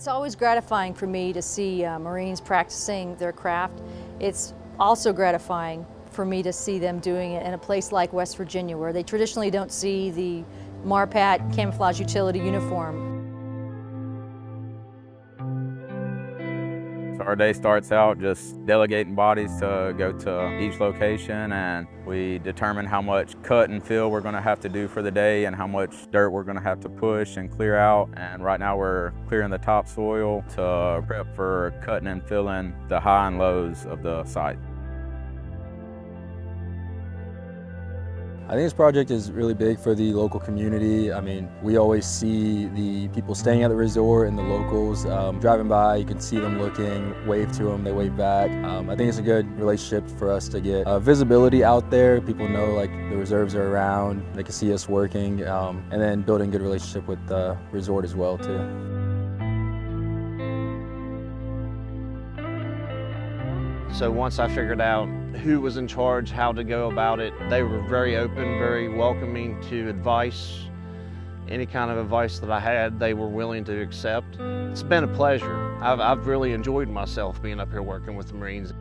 It's always gratifying for me to see Marines practicing their craft. It's also gratifying for me to see them doing it in a place like West Virginia, where they traditionally don't see the MARPAT camouflage utility uniform. So our day starts out just delegating bodies to go to each location, and we determine how much cut and fill we're going to have to do for the day and how much dirt we're going to have to push and clear out. And right now we're clearing the topsoil to prep for cutting and filling the high and lows of the site. I think this project is really big for the local community. I mean, we always see the people staying at the resort and the locals driving by. You can see them looking, wave to them, they wave back. I think it's a good relationship for us to get visibility out there. People know like the reserves are around, they can see us working, and then building a good relationship with the resort as well too. So once I figured out who was in charge, how to go about it, they were very open, very welcoming to advice. Any kind of advice that I had, they were willing to accept. It's been a pleasure. I've really enjoyed myself being up here working with the Marines.